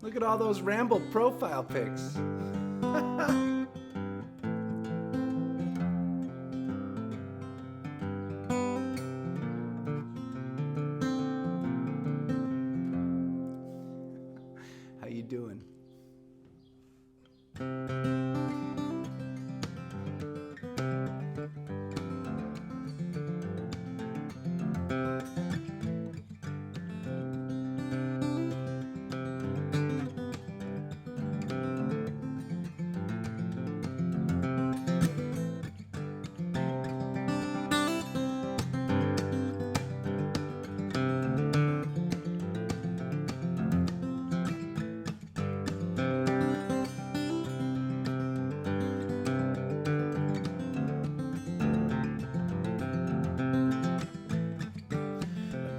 Look at all those Ramble profile pics. How you doing?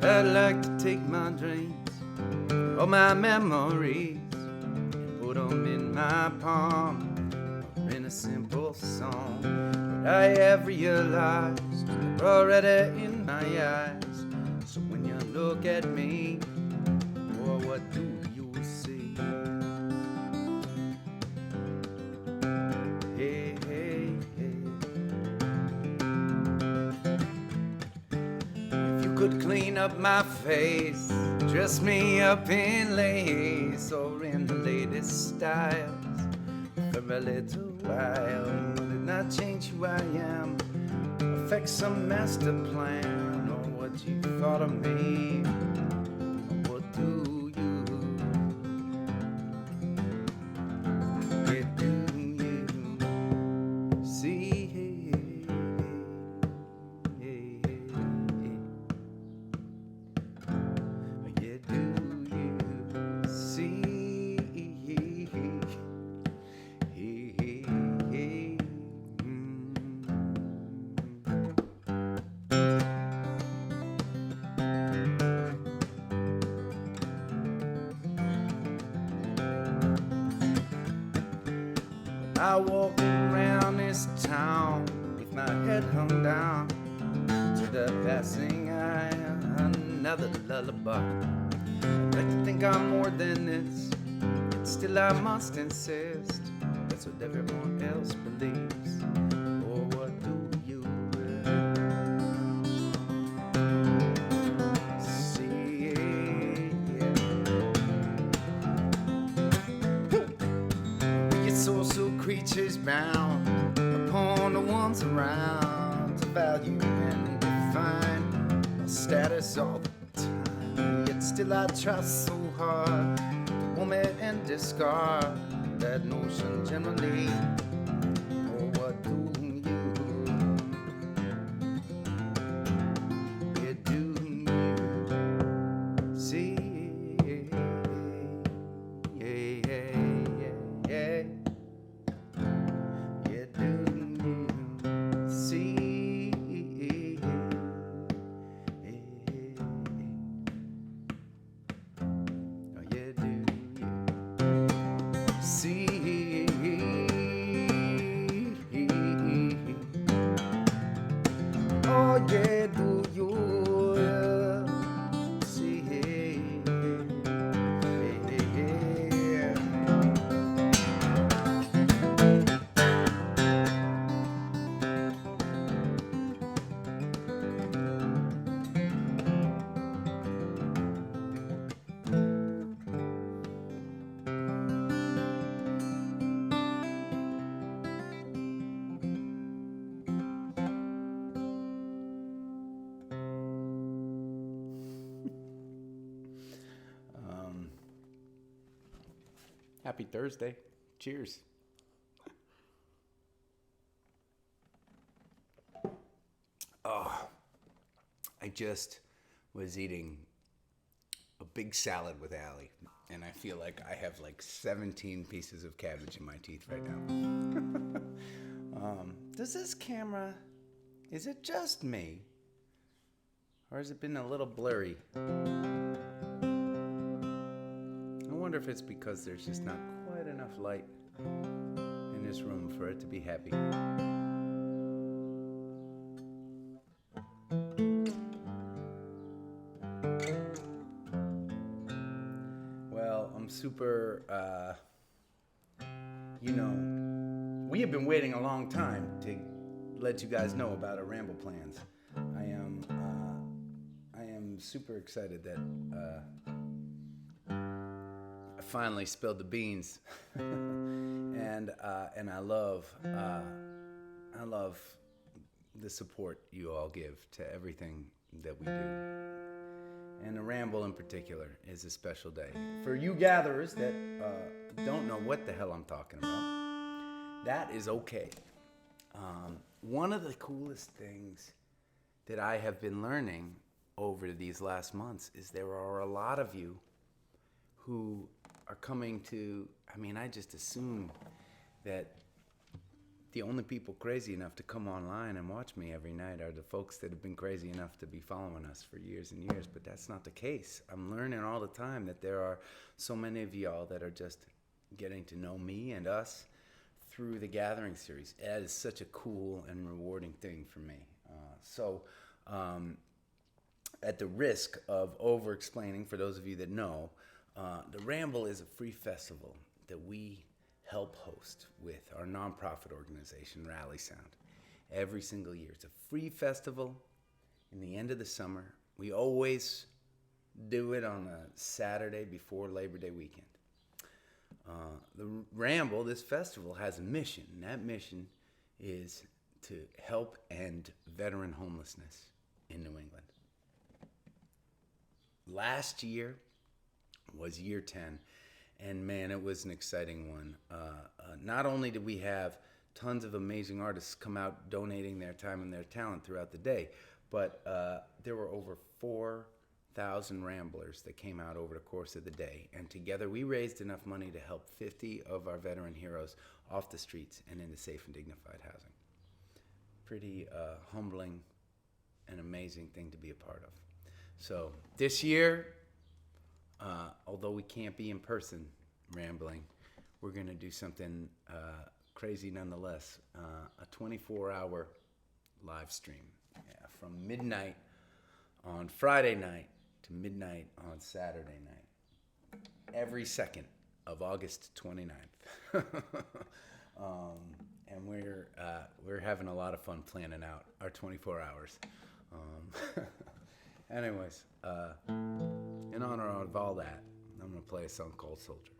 I'd like to take my dreams, all my memories, and put them in my palm, or in a simple song. But I have realized they're already in my eyes. So when you look at me, oh, what do you see? Hey, hey, hey. Could clean up my face, dress me up in lace or in the latest styles for a little while. Would it not change who I am, affect some master plan, or what you thought of me? What do you? Yeah, do you see? I walk around this town with my head hung down to the passing eye, another lullaby. I'd like to think I'm more than this, yet still I must insist that's what everyone else believes. Or what do you see? It's also creatures bound upon the ones around to value and define our status all the time. Yet still I try so hard to omit and discard that notion generally. Or what do you do you see? Oh yeah, do you see? Happy Thursday. Cheers. just was eating a big salad with Allie, and I feel like I have like 17 pieces of cabbage in my teeth right now. Does this camera, is it just me? Or has it been a little blurry? I wonder if it's because there's just not quite enough light in this room for it to be happy. Well, I'm super, we have been waiting a long time to let you guys know about our ramble plans. I am super excited that I finally spilled the beans, and I love the support you all give to everything that we do. And the ramble in particular is a special day. For you gatherers that don't know what the hell I'm talking about, that is okay. One of the coolest things that I have been learning over these last months is there are a lot of you who are coming to, I just assume that the only people crazy enough to come online and watch me every night are the folks that have been crazy enough to be following us for years and years, but that's not the case. I'm learning all the time that there are so many of y'all that are just getting to know me and us through the Gathering series. That is such a cool and rewarding thing for me. At the risk of over-explaining, for those of you that know, the Ramble is a free festival that we help host with our nonprofit organization, rallysound, every single year. It's a free festival in the end of the summer. We always do it on a Saturday before Labor Day weekend. The Ramble, this festival, has a mission, and that mission is to help end veteran homelessness in New England. Last year was year 10, and man, it was an exciting one. Not only did we have tons of amazing artists come out donating their time and their talent throughout the day, but there were over 4,000 ramblers that came out over the course of the day, and together we raised enough money to help 50 of our veteran heroes off the streets and into safe and dignified housing. Pretty humbling and amazing thing to be a part of. So this year, although we can't be in person rambling, we're going to do something crazy nonetheless. A 24-hour live stream from midnight on Friday night to midnight on Saturday night, every second of August 29th. And we're having a lot of fun planning out our 24 hours. Anyways, in honor of all that, I'm going to play a song called Soldier.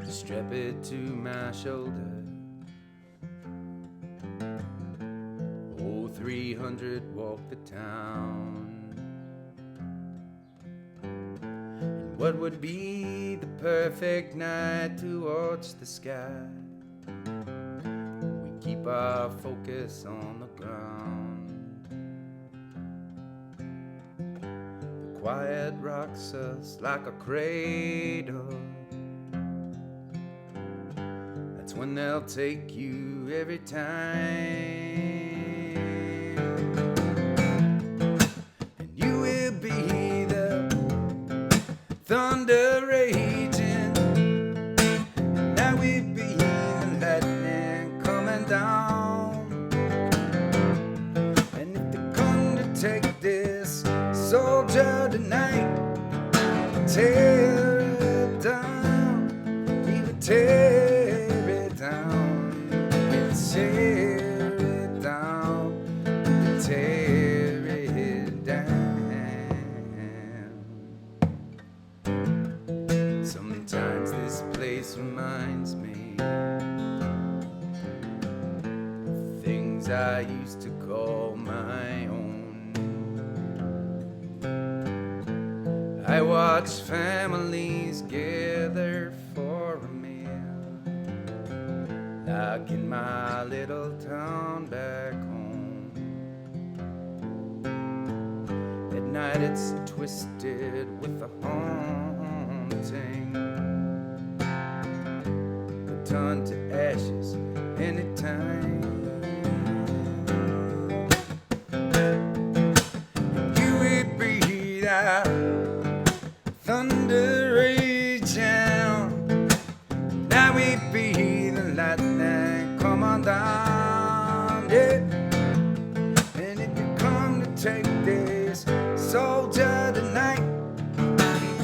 Strap it to my shoulder. 300 walk the town. And what would be the perfect night to watch the sky? We keep our focus on the ground. The quiet rocks us like a cradle. That's when they'll take you every time. Thunder raging, and now we be the lightning coming down. And if they come to take this soldier tonight, tear it down, he would tear it down, he'd tear it down, he'd tear it down. Sometimes this place reminds me of things I used to call my own. I watched families gather for a meal, like in my little town back home. At night it's twisted with a haunting, could turn to ashes anytime. You would breathe out thunder raging, now we be the lightning coming down, yeah. And if you come to take this soldier tonight,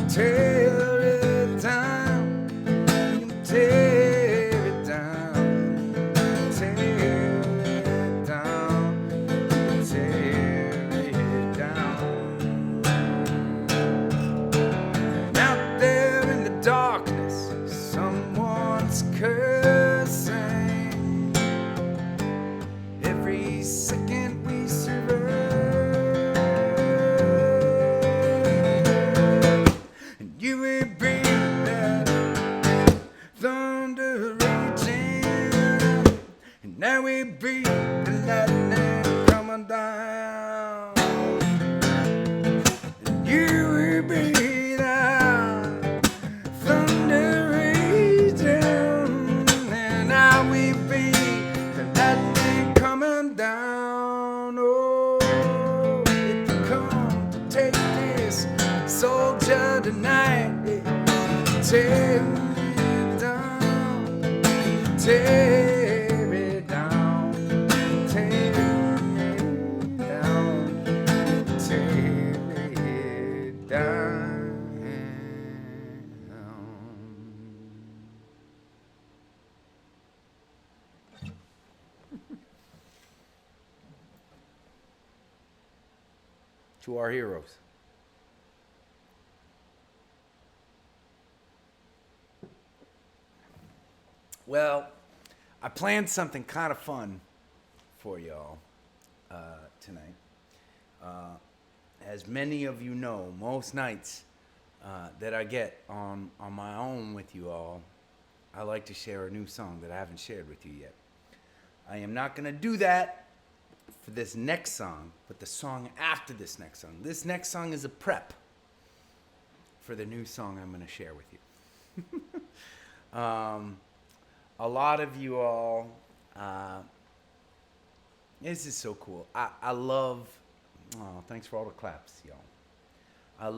tear it down, tear it down, tear it down, tear it down. And out there in the darkness, someone's cursing every second we survive. And you will bring that thunder raging, and now we breathe the lightning coming down. And you will breathe out thunder raging, and now we breathe the lightning coming down. Oh, if you come to take this soldier tonight, tear it down, tear it down, tear it down, tear it down. To our heroes. Well, I planned something kind of fun for y'all tonight. As many of you know, most nights that I get on my own with you all, I like to share a new song that I haven't shared with you yet. I am not going to do that for this next song, but the song after this next song. This next song is a prep for the new song I'm going to share with you. A lot of you all, this is so cool. I love, oh, thanks for all the claps, y'all. I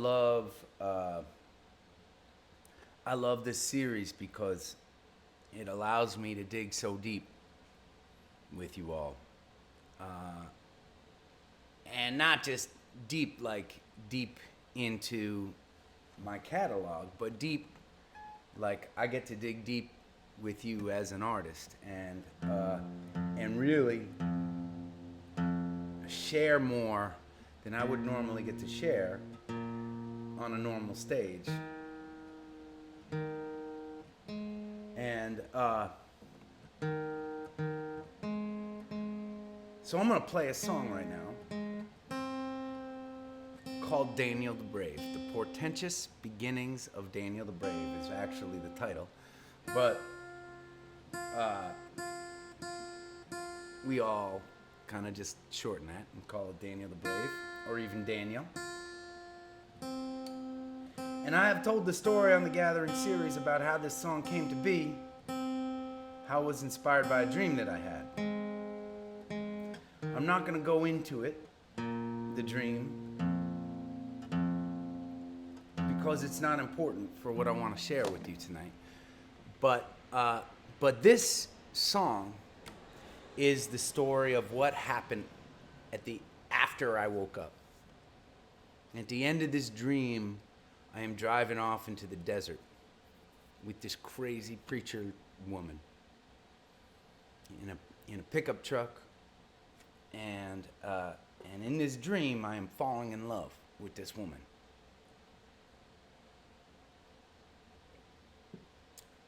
love this series because it allows me to dig so deep with you all. And not just deep, like deep into my catalog, but deep, like I get to dig deep with you as an artist, and really share more than I would normally get to share on a normal stage. And so I'm gonna play a song right now called Daniel the Brave. The Portentous Beginnings of Daniel the Brave is actually the title, but we all kind of just shorten that and call it Daniel the Brave, or even Daniel. And I have told the story on the Gathering series about how this song came to be, how it was inspired by a dream that I had. I'm not going to go into it, the dream, because it's not important for what I want to share with you tonight. But this song is the story of what happened after I woke up. At the end of this dream, I am driving off into the desert with this crazy preacher woman in a pickup truck, and in this dream, I am falling in love with this woman.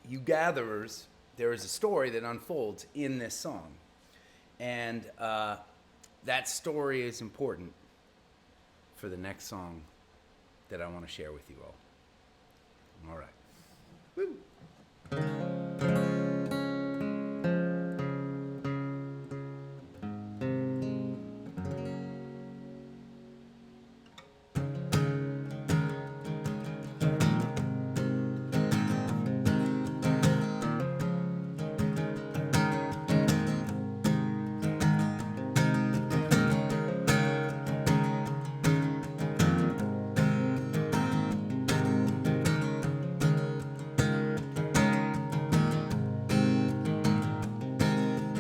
You gatherers, there is a story that unfolds in this song. And that story is important for the next song that I want to share with you all. All right. Woo.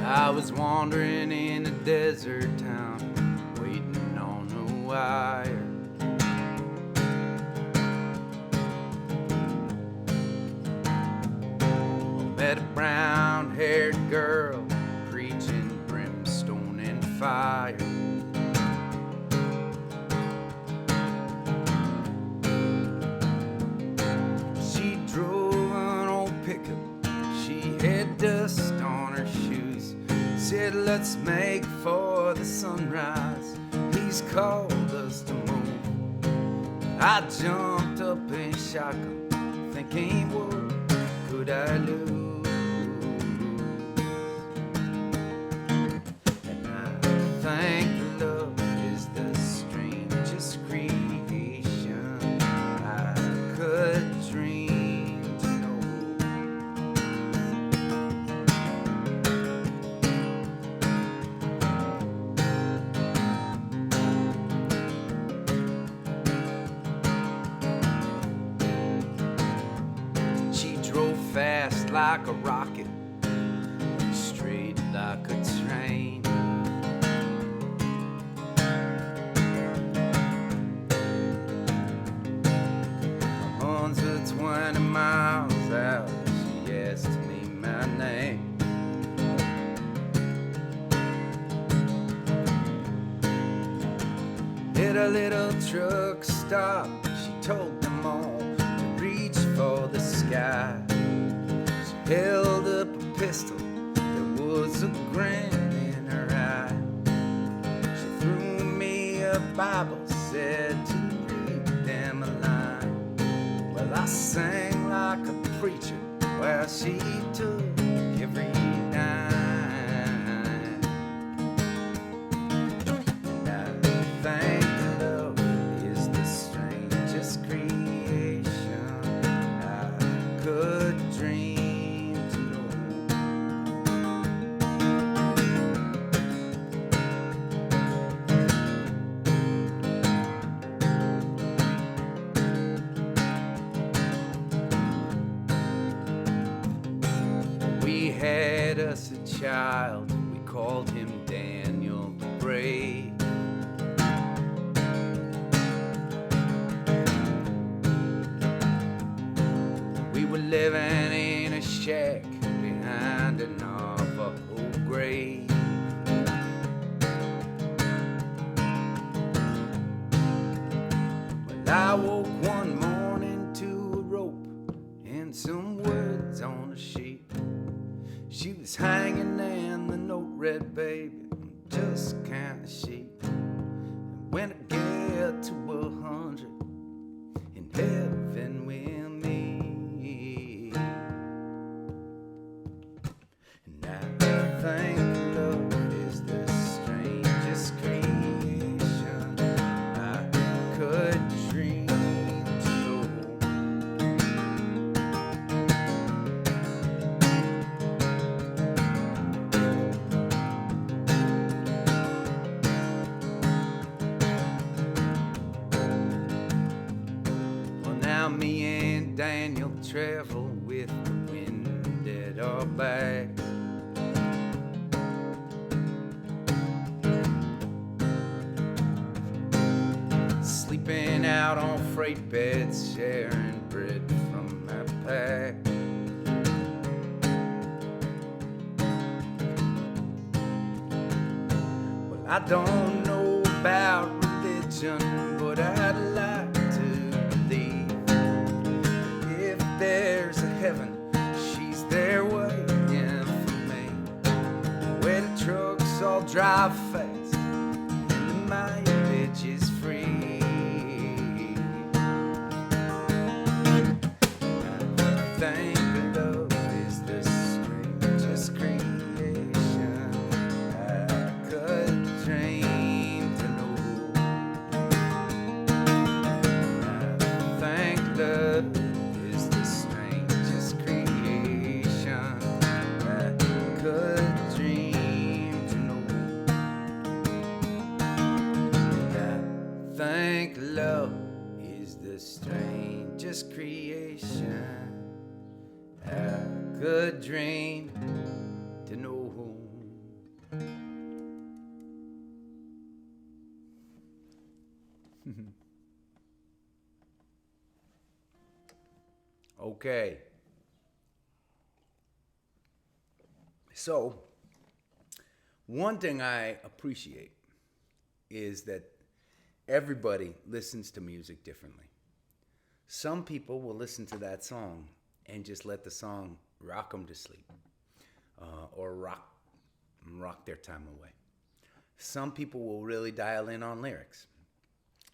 I was wandering in a desert town, waiting on a wire. I met a brown-haired girl preaching brimstone and fire. She drove an old pickup, she had dust on her shoes. Said, let's make for the sunrise, he's called us to move. I jumped up in shotgun, thinking what could I lose? And I think love is the strangest creation I could dream to know. Fast like a rocket, straight like a train. Hundreds of 20 miles out, she asked me my name. At a little truck stop, she told them all to reach for the sky. Held up a pistol, there was a grin in her eye. She threw me a Bible, said to read them a line. Well, I sang like a preacher while she took every dime. And I think love is the strangest creation I could dream. Had us a child, we called him Daniel the Brave. We were living in a shack behind an Navajo grave. Well, I woke one morning to a rope and some words on a sheet. She was hanging and the note read, baby, I'm just kind of sheep. And when I get to 100, in heaven we'll meet. And I think love is the strangest creation I could dream to know. Me and Daniel travel with the wind at our backs. Sleeping out on freight beds, sharing bread from my pack. Well, I don't know about religion, but I'd like to believe there's a heaven, she's there waiting for me. Where the trucks all drive fast, and the mileage is free. Thank love is the strangest creation I could dream to know. I thank love is the strangest creation I could dream to know. I thank love is the strangest creation I could dream to know. Okay. So, one thing I appreciate is that everybody listens to music differently. Some people will listen to that song and just let the song rock them to sleep, or rock their time away. Some people will really dial in on lyrics.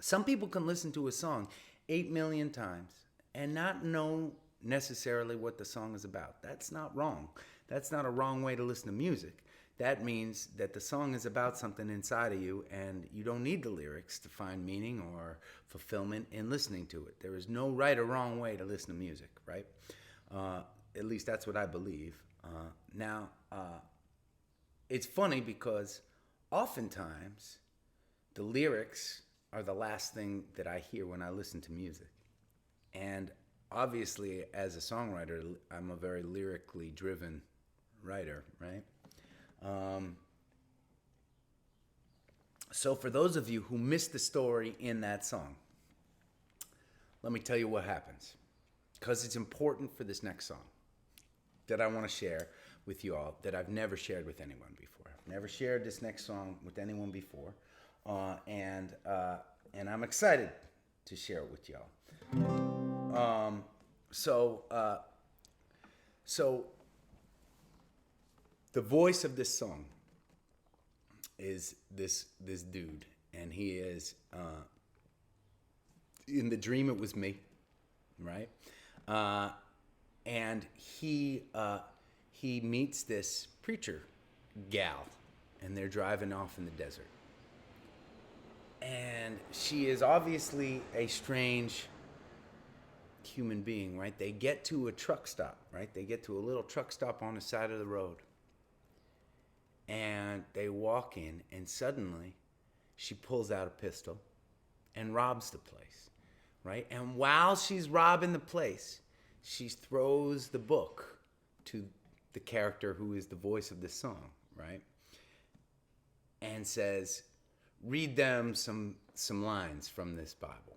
Some people can listen to a song 8 million times and not know necessarily what the song is about. That's not wrong. That's not a wrong way to listen to music. That means that the song is about something inside of you, and you don't need the lyrics to find meaning or fulfillment in listening to it. There is no right or wrong way to listen to music, right? At least that's what I believe. Now, it's funny because oftentimes the lyrics are the last thing that I hear when I listen to music. And obviously, as a songwriter, I'm a very lyrically driven writer, right? So for those of you who missed the story in that song, let me tell you what happens, because it's important for this next song that I want to share with you all that I've never shared with anyone before. I've never shared this next song with anyone before, and I'm excited to share it with y'all. So the voice of this song is this dude, and he is in the dream it was me, right? And he meets this preacher gal, and they're driving off in the desert, and she is obviously a strange human being, right? They get to a truck stop, right? They get to a little truck stop on the side of the road. And they walk in, and suddenly she pulls out a pistol and robs the place, right? And while she's robbing the place, she throws the book to the character who is the voice of the song, right? And says, read them some lines from this Bible.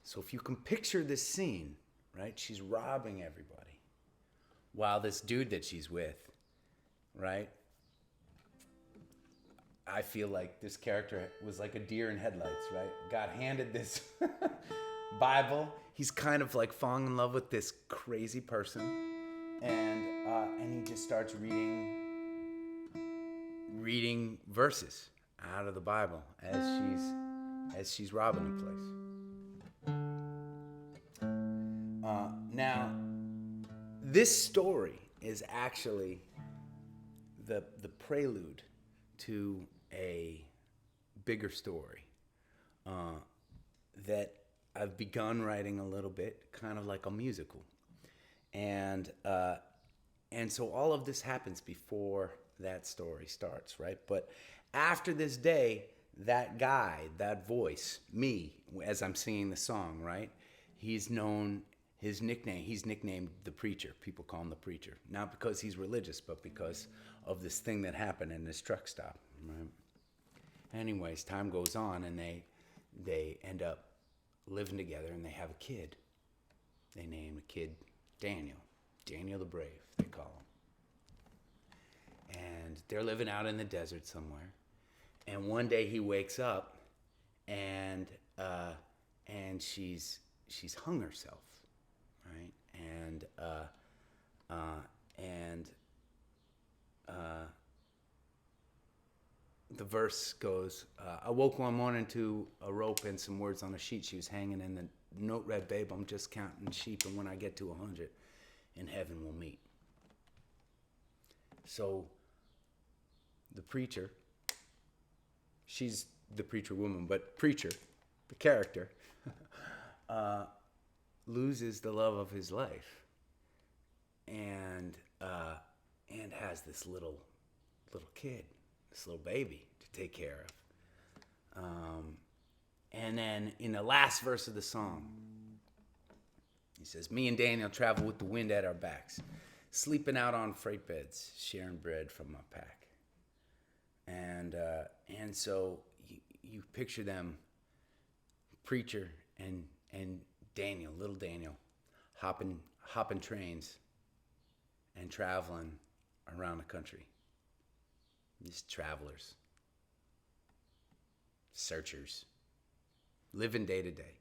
So if you can picture this scene, right? She's robbing everybody while this dude that she's with, right? I feel like this character was like a deer in headlights, right? Got handed this Bible. He's kind of like falling in love with this crazy person, and he just starts reading verses out of the Bible as she's robbing the place. Now, this story is actually the prelude to a bigger story that I've begun writing a little bit, kind of like a musical, and so all of this happens before that story starts, right? But after this day, that guy, that voice, me, as I'm singing the song, right? He's nicknamed the preacher. People call him the preacher, not because he's religious, but because of this thing that happened in this truck stop, right? Anyways, time goes on, and they end up living together, and they have a kid. They name the kid Daniel the Brave, they call him. And they're living out in the desert somewhere. And one day he wakes up, and she's hung herself, right? And the verse goes, I woke one morning to a rope and some words on a sheet. She was hanging, and the note read, babe, I'm just counting sheep, and when I get to 100, in heaven we'll meet. So the preacher, she's the preacher woman, but preacher, the character, loses the love of his life, and has this little kid, this little baby to take care of. And then in the last verse of the song, he says, me and Daniel travel with the wind at our backs, sleeping out on freight beds, sharing bread from my pack. And so you picture them, preacher and Daniel, little Daniel, hopping trains and traveling around the country. These travelers, searchers, living day to day.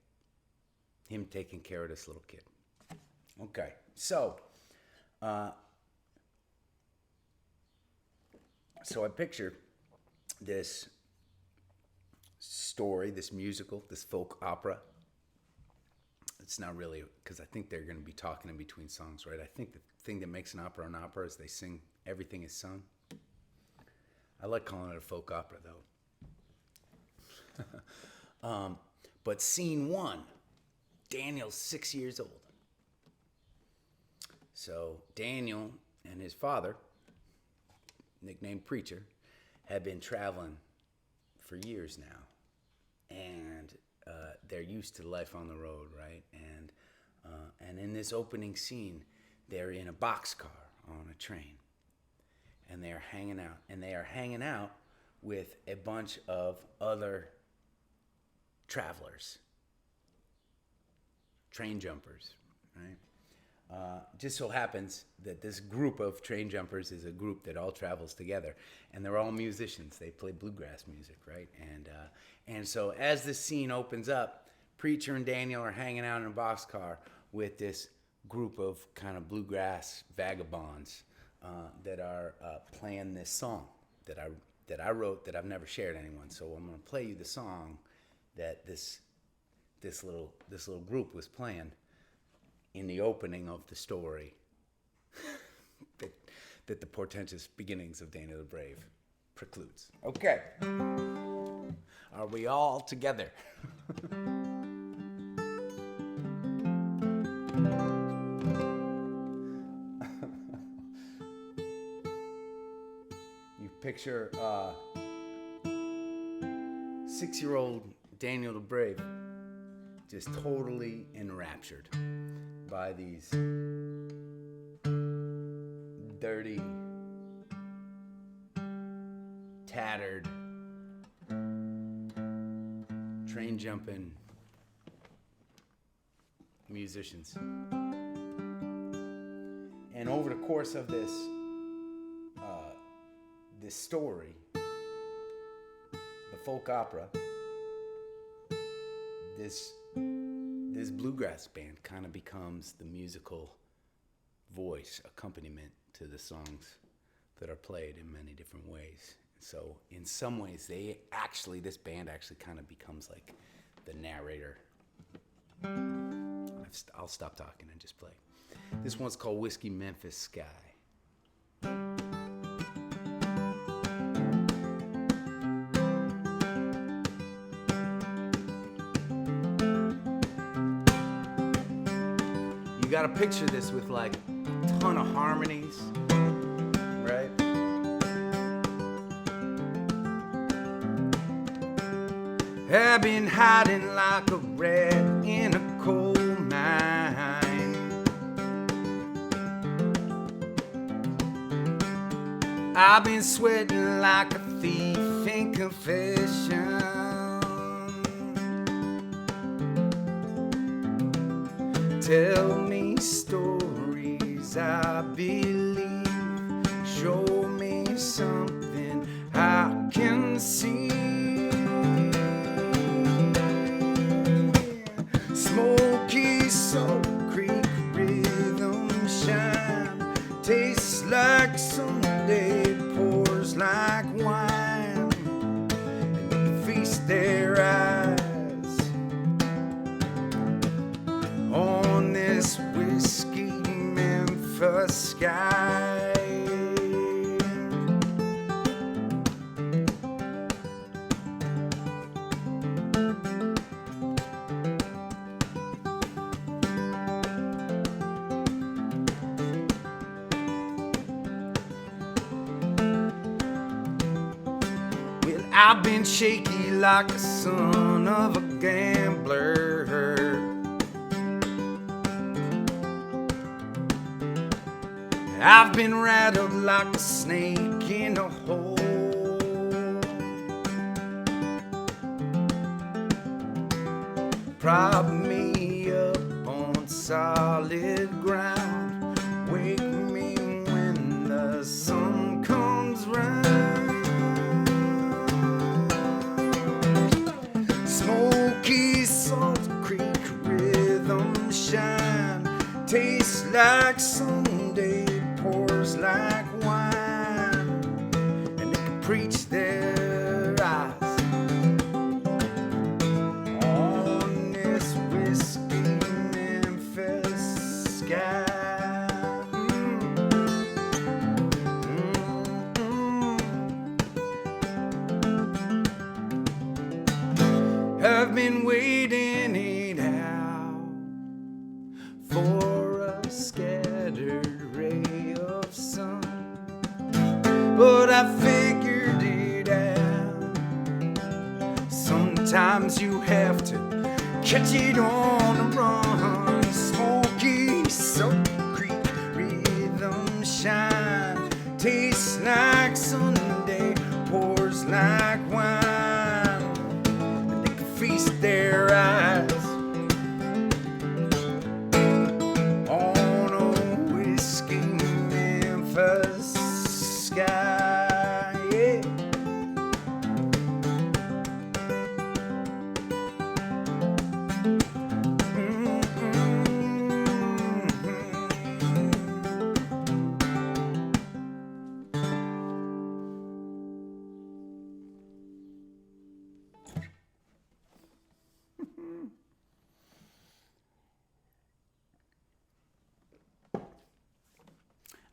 Him taking care of this little kid. Okay, so I picture this story, this musical, this folk opera. It's not really, because I think they're going to be talking in between songs, right? I think the thing that makes an opera is they sing, everything is sung. I like calling it a folk opera, though. But scene 1, Daniel's 6 years old. So Daniel and his father, nicknamed Preacher, had been traveling for years now. And they're used to life on the road, right? And in this opening scene, they're in a boxcar on a train. And they're hanging out. And they are hanging out with a bunch of other travelers, train jumpers, right? Just so happens that this group of train jumpers is a group that all travels together, and they're all musicians. They play bluegrass music, right? And so as this scene opens up, Preacher and Daniel are hanging out in a boxcar with this group of kind of bluegrass vagabonds that are playing this song that I wrote that I've never shared anyone. So I'm going to play you the song that this little group was playing in the opening of the story that the portentous beginnings of Daniel the Brave precludes. Okay. Are we all together? You picture 6-year-old Daniel the Brave just totally enraptured by these dirty, tattered, train jumping musicians. And over the course of this story, the folk opera, this bluegrass band kind of becomes the musical voice accompaniment to the songs that are played in many different ways. So in some ways, this band actually kind of becomes like the narrator. I'll stop talking and just play. This one's called Whiskey Memphis Sky. You gotta picture this with like a ton of harmonies, right? I've been hiding like a rat in a coal mine. I've been sweating like a thief in confession. Tell me stories I believe. Show me something I can see. Smoky Salt Creek rhythm shine. Tastes like Sunday, pours like wine. their eyes on this whiskey Memphis sky. I've been shaky like the son of a gambler. I've been rattled like a snake in a hole. Prop me up on solid ground. Wake me when the sun comes round. Smoky Salt Creek rhythm shine, tastes like Sunday, pours like wine, and they can preach their eyes on this whiskey Memphis sky. I've been waiting it out for a scattered ray of sun, but I figured it out. Sometimes you have to catch it on the run. Smoky Salt Creek rhythm shine, tastes like Sunday, pours like wine. Feast their eyes on a whiskey Memphis sky. Yeah.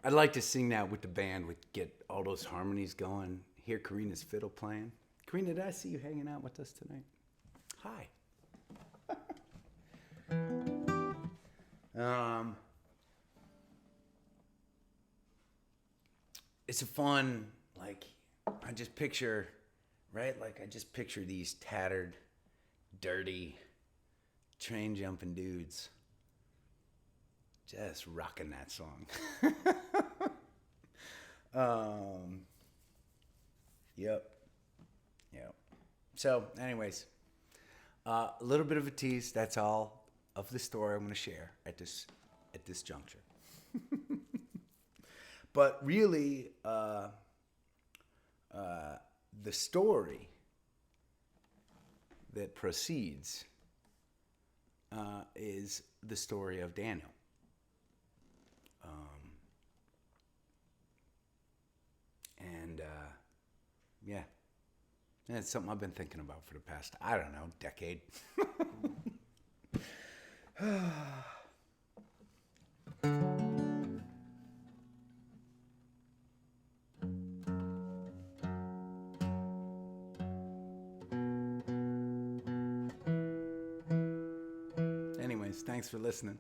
I'd like to sing that with the band, would get all those harmonies going. Hear Karina's fiddle playing. Karina, did I see you hanging out with us tonight? Hi. It's a fun, like, I just picture, right? Like, I just picture these tattered, dirty, train jumping dudes just rocking that song. Yep. So, anyways, a little bit of a tease. That's all of the story I'm going to share at this juncture. But really, the story that proceeds is the story of Daniel. Yeah, it's something I've been thinking about for the past, I don't know, decade. Anyways, thanks for listening.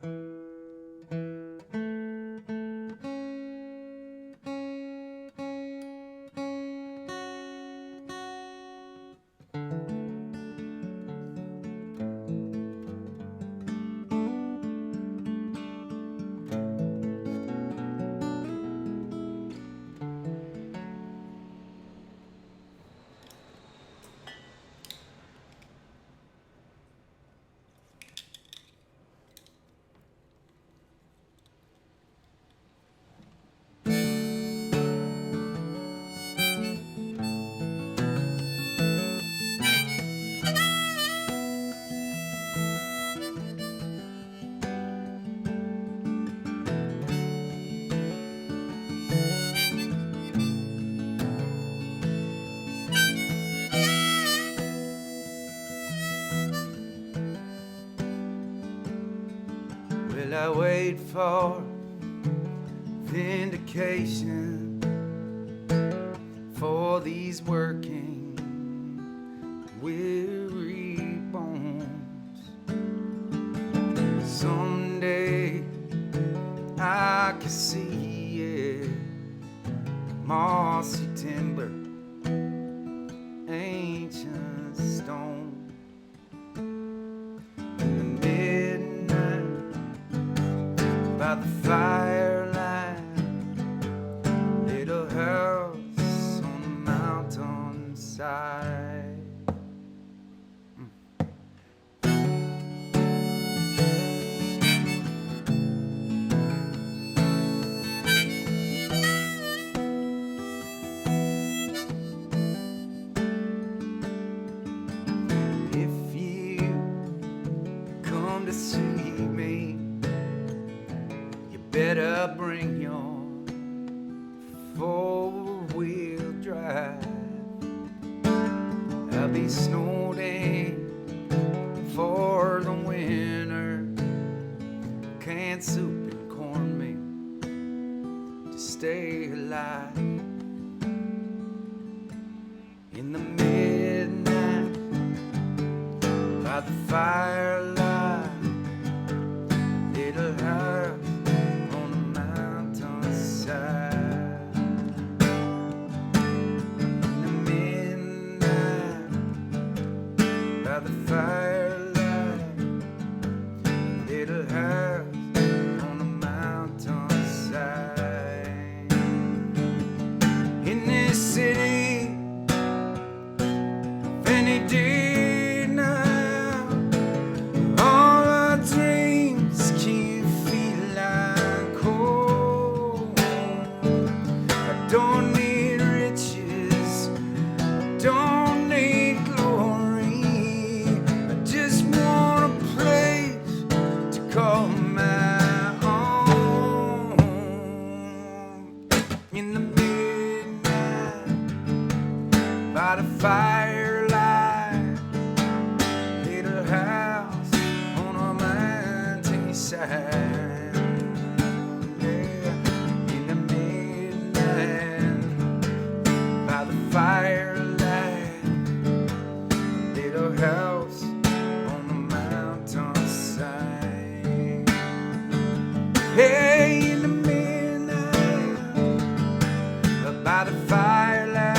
wait for vindication for these working weary bones. Someday I can see it, mossy timber, ancient stone. In the midnight, by the firelight, little house on the mountainside. To see me, you better bring your four-wheel drive. I'll be snowed in for the winter, canned soup and cornmeal to stay alive. In the midnight, by the firelight, little house on the mountainside. In the midnight, by the firelight, little house on the mountainside. In this city of any day now, all our dreams keep feeling cold. I don't need riches, don't need glory. I just want a place to call my own. In the midnight, by the firelight, little house on a mountainside. Yeah. In the midnight, by the firelight, little house on the mountainside. Hey, in the midnight, by the firelight,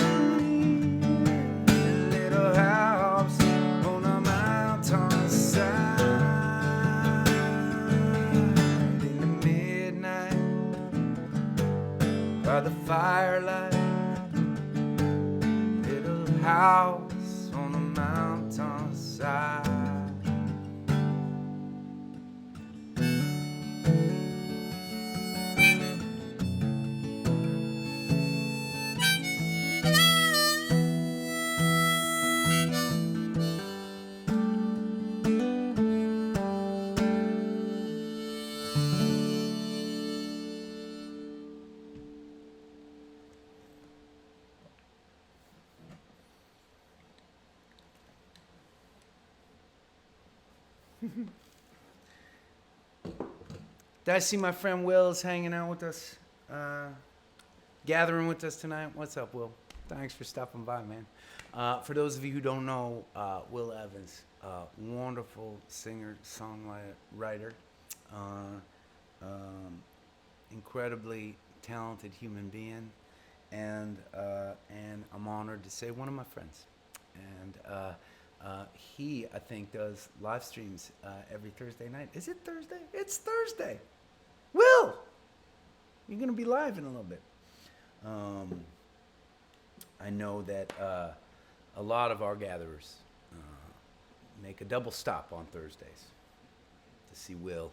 little house on the mountainside. In the midnight, by the firelight, little house on the mountainside. Did I see my friend Will's hanging out with us, gathering with us tonight? What's up, Will? Thanks for stopping by, man. For those of you who don't know, Will Evans, wonderful singer, songwriter, incredibly talented human being, and I'm honored to say one of my friends. And he, I think, does live streams every Thursday night. Is it Thursday? It's Thursday. Will, you're gonna be live in a little bit. I know that a lot of our gatherers make a double stop on Thursdays to see Will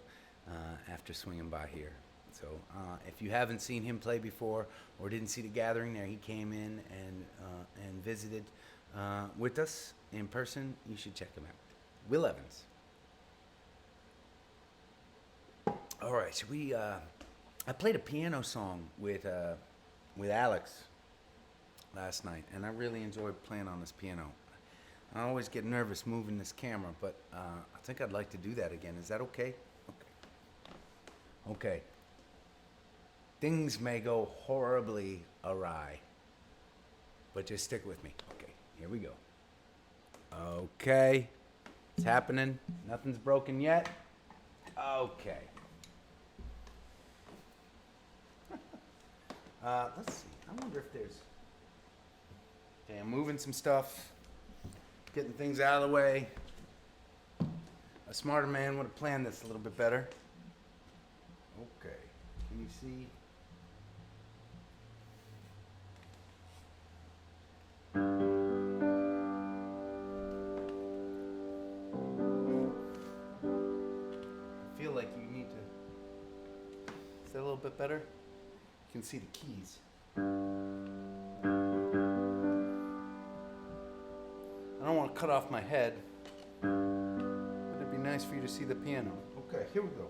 after swinging by here. So if you haven't seen him play before or didn't see the gathering there, he came in and visited with us in person. You should check him out. Will Evans. All right, so I played a piano song with Alex last night, and I really enjoyed playing on this piano. I always get nervous moving this camera, but I think I'd like to do that again. Is that okay? Okay. Okay. Things may go horribly awry, but just stick with me. Okay, here we go. Okay, it's happening. Nothing's broken yet. Okay. Let's see. I wonder if there's... Okay, I'm moving some stuff, getting things out of the way. A smarter man would have planned this a little bit better. Okay, can you see? I feel like you need to... Is that a little bit better? You can see the keys. I don't want to cut off my head, but it'd be nice for you to see the piano. Okay, here we go.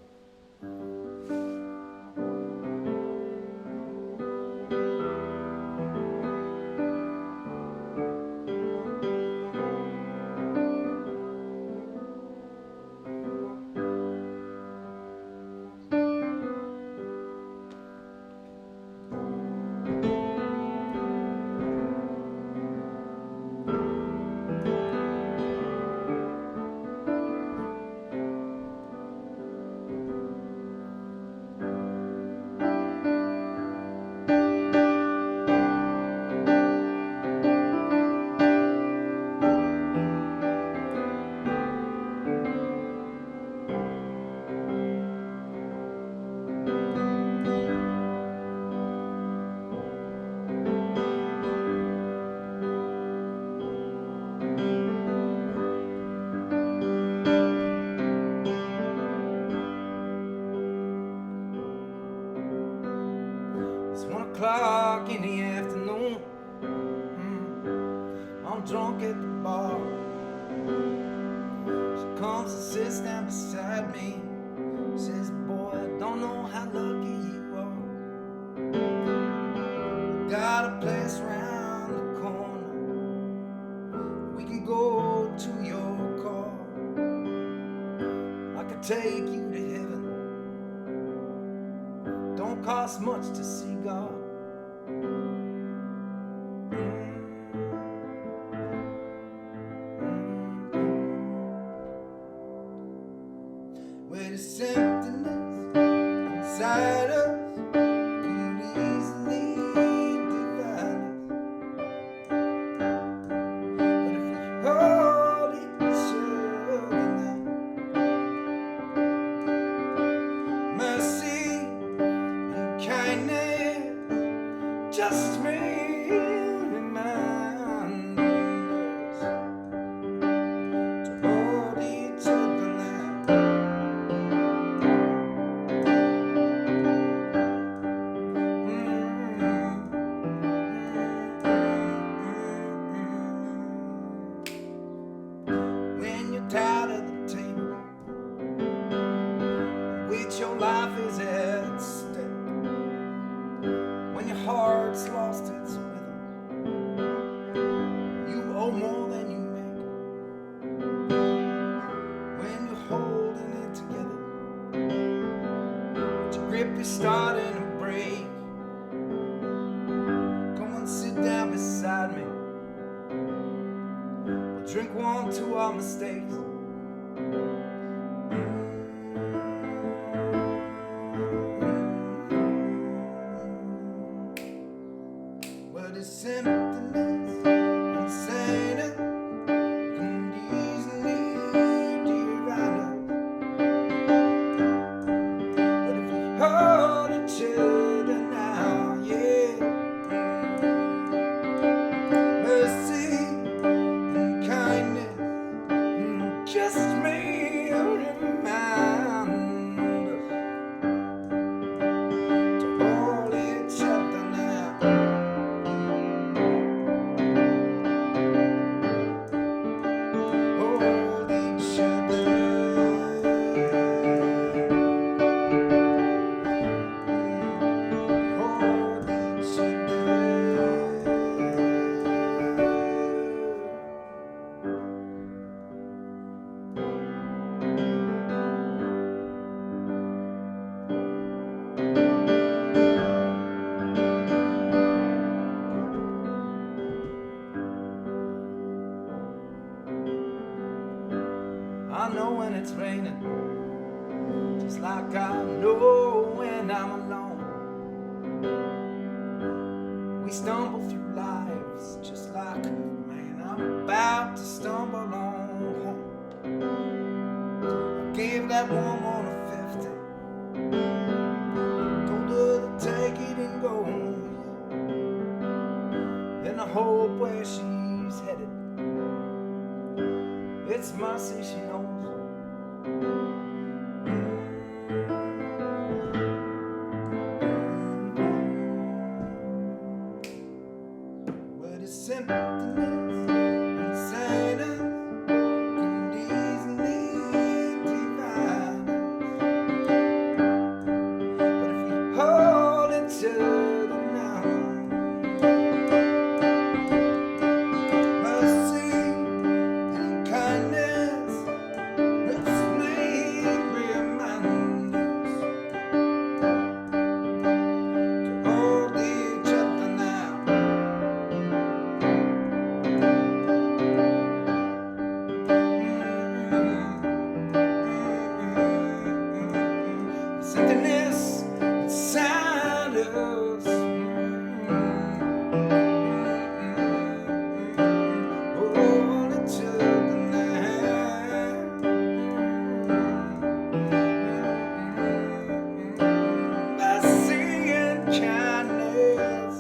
It's 1 o'clock in the afternoon. I'm drunk at the bar. She comes and sits down beside me. Says, boy, I don't know how lucky you are. Got a place around the corner. We can go to your car. I could take you to heaven. Don't cost much to see God. Where the emptiness inside us could easily divide us. But if we hold each other now, mercy and kindness just may remind us to hold each other now. When you're tired of the table, which your life is at stake, when your heart's lost its rhythm, you owe more than you make. When you're holding it together, but your grip is starting to break, come and sit down beside me. We'll drink one to our mistakes. But it's emptiness inside us can easily divide us. But if we hold each other now, yeah, mercy and kindness just may remind us to hold each other now. it's raining, just like I know when I'm alone. We stumble through lives just like, man, I'm about to stumble on home. I gave that woman a 50, told her to take it and go. And I hope where she's headed, it's mercy she knows. But it's emptiness inside us can easily divide us. But if we hold each other now, mercy and kindness, let's make reminders to hold each other now. Emptiness inside us. Hold each other now. Mercy and kindness.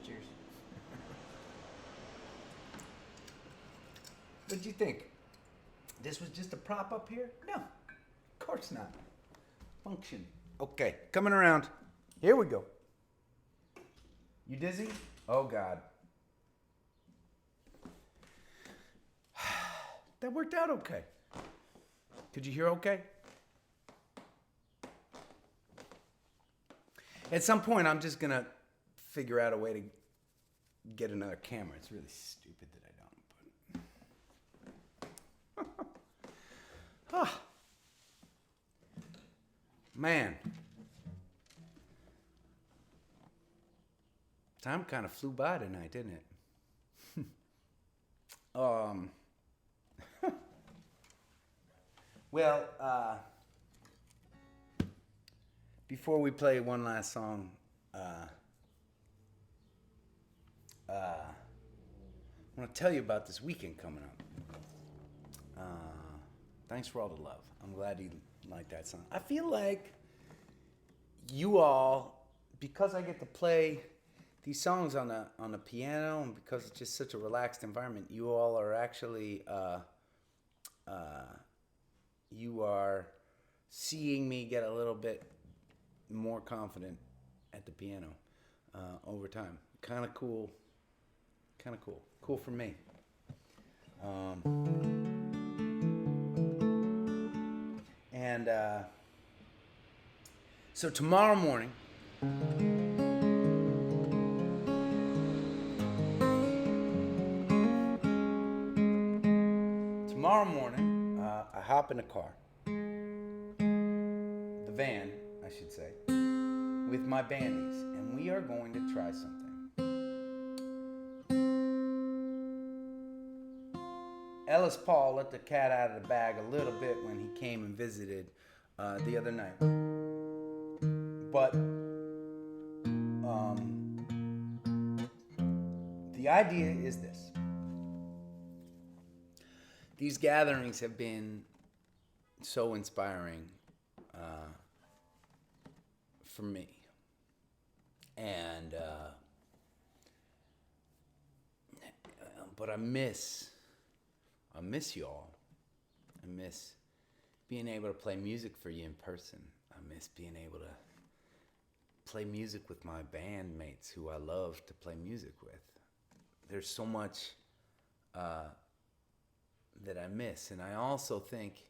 Cheers. What'd you think? This was just a prop up here? No, of course not. Function. Okay, coming around. Here we go. You dizzy? Oh, God. That worked out okay. Could you hear okay? At some point, I'm just going to figure out a way to get another camera. It's really stupid that I don't. But man. Time kind of flew by tonight, didn't it? Well, before we play one last song, I want to tell you about this weekend coming up. Thanks for all the love. I'm glad you like that song. I feel like you all, because I get to play these songs on the piano, and because it's just such a relaxed environment, you all are actually you are seeing me get a little bit more confident at the piano over time. Kind of cool. Cool for me. And so tomorrow morning, I hop in a car, the van, I should say, with my bandies, and we are going to try something. Ellis Paul let the cat out of the bag a little bit when he came and visited the other night. But the idea is this. These gatherings have been so inspiring for me. And but I miss y'all. I miss being able to play music for you in person. I miss being able to play music with my bandmates who I love to play music with. There's so much that I miss. And I also think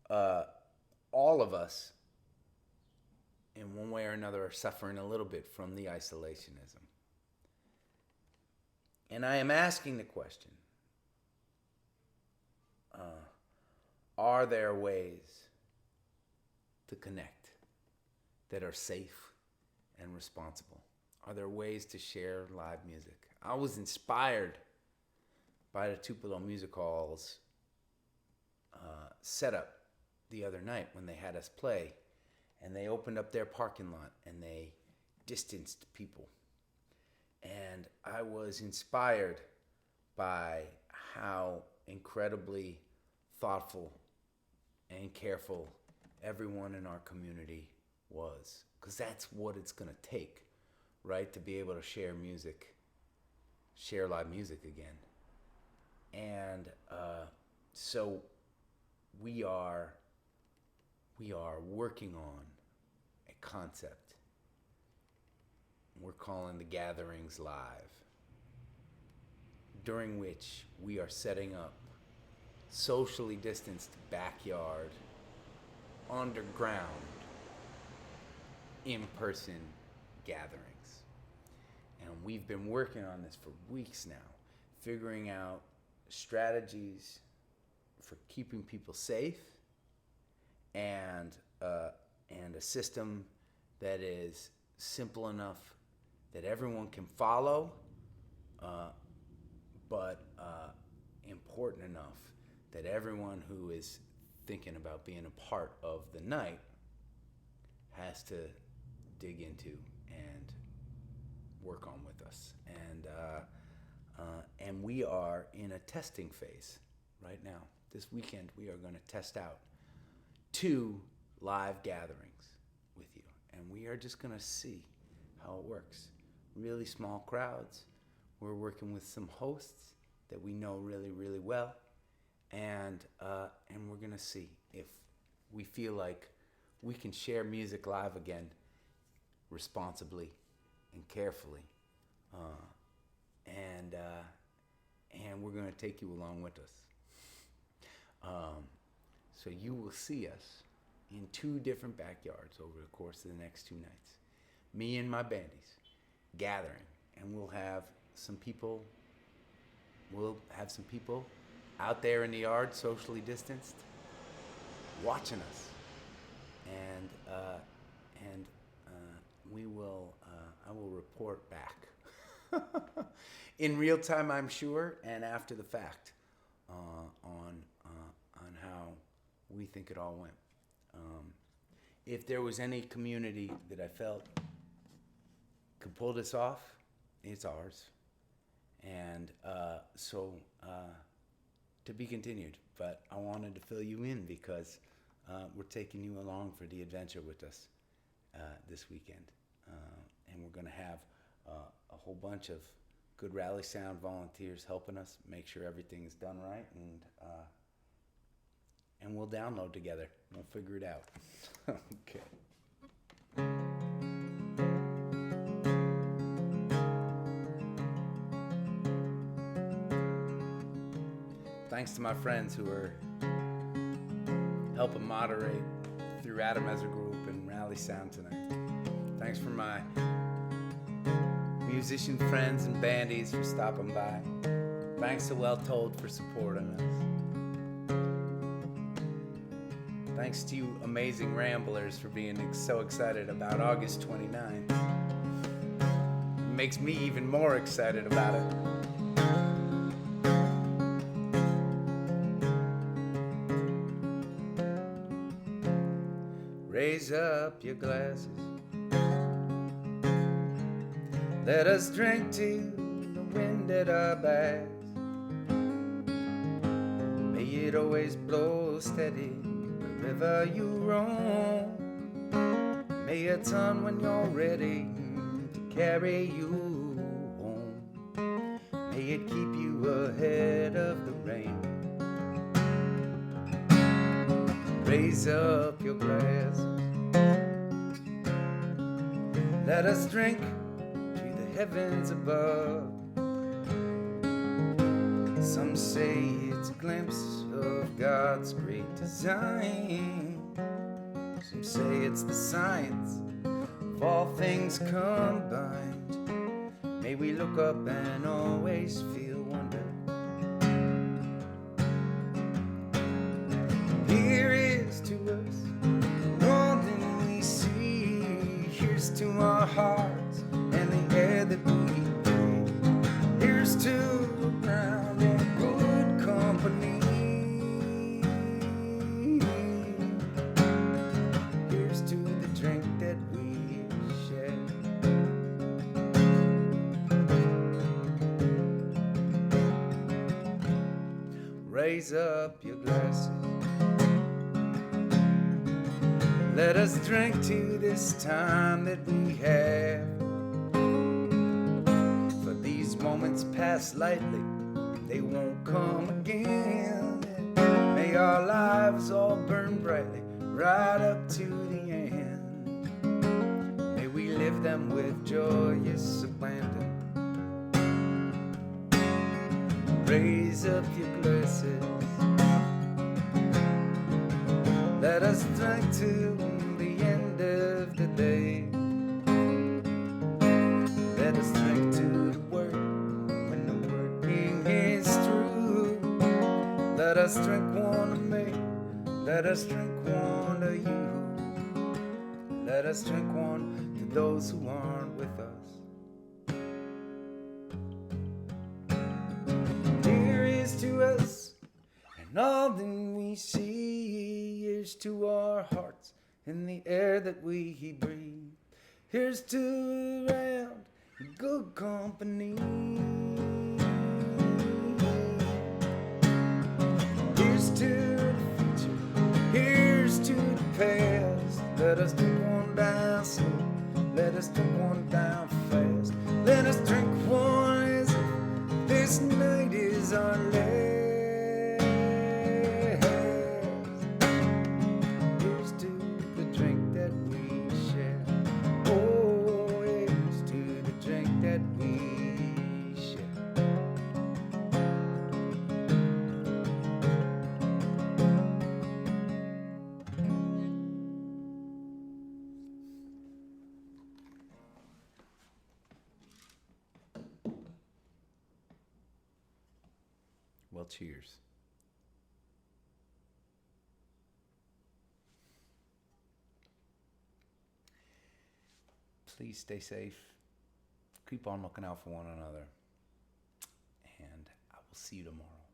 all of us, in one way or another, are suffering a little bit from the isolationism. And I am asking the question, are there ways to connect that are safe and responsible? Are there ways to share live music? I was inspired by the Tupelo Music Hall's setup the other night when they had us play, and they opened up their parking lot and they distanced people. And I was inspired by how incredibly thoughtful and careful everyone in our community was. Because that's what it's going to take, right? To be able to share music, share live music again. And so we are working on a concept we're calling the Gatherings Live, during which we are setting up socially distanced backyard, underground, in-person gatherings. And we've been working on this for weeks now, figuring out strategies for keeping people safe and a system that is simple enough that everyone can follow, but important enough that everyone who is thinking about being a part of the night has to dig into and work on with us. And we are in a testing phase right now. This weekend we are going to test out 2 live gatherings with you, and we are just going to see how it works. Really small crowds. We're working with some hosts that we know really, really well, and we're going to see if we feel like we can share music live again responsibly and carefully, and we're going to take you along with us. So you will see us in 2 different backyards over the course of the next 2 nights. Me and my bandies gathering, and we'll have some people out there in the yard, socially distanced, watching us, and I will report back in real time, I'm sure, and after the fact, on how we think it all went. If there was any community that I felt could pull this off, it's ours. And so to be continued. But I wanted to fill you in because we're taking you along for the adventure with us this weekend. And we're going to have a whole bunch of good Rally Sound volunteers helping us make sure everything's done right. And we'll download together. We'll figure it out. Okay. Thanks to my friends who are helping moderate through Adam Ezra Group and Rally Sound tonight. Thanks for my musician friends and bandies for stopping by. Thanks to Well Told for supporting us. Thanks to you amazing ramblers for being so excited about August 29th. It makes me even more excited about it. Raise up your glasses. Let us drink to the wind at our backs. May it always blow steady wherever you roam. May it turn when you're ready to carry you home. May it keep you ahead of the rain. Raise up your glasses. Let us drink to the heavens above. Some say it's a glimpse of God's great design. Some say it's the science of all things combined. May we look up and always feel wonder. Here is to us more than we see. Here's to our hearts and the air that we breathe. Here's to the ground and good company. Here's to the drink that we share. Raise up your glasses. Let us drink to this time that we have. For these moments pass lightly, they won't come again. May our lives all burn brightly right up to the end. May we live them with joyous abandon. Raise up your glasses. Let us drink to the end of the day. Let us drink to the word when the working is through. Let us drink one to me. Let us drink one to you. Let us drink one to those who aren't with us. Here is to us and all that we see. Here's to our hearts and the air that we breathe. Here's to round good company. Here's to the future. Here's to the past. Let us drink one down slow. Let us drink one down fast. Let us drink one as if this night is our last. Here's to the drink that we share. Oh, here's to the drink that we share. Well, cheers. Please stay safe. Keep on looking out for one another. And I will see you tomorrow.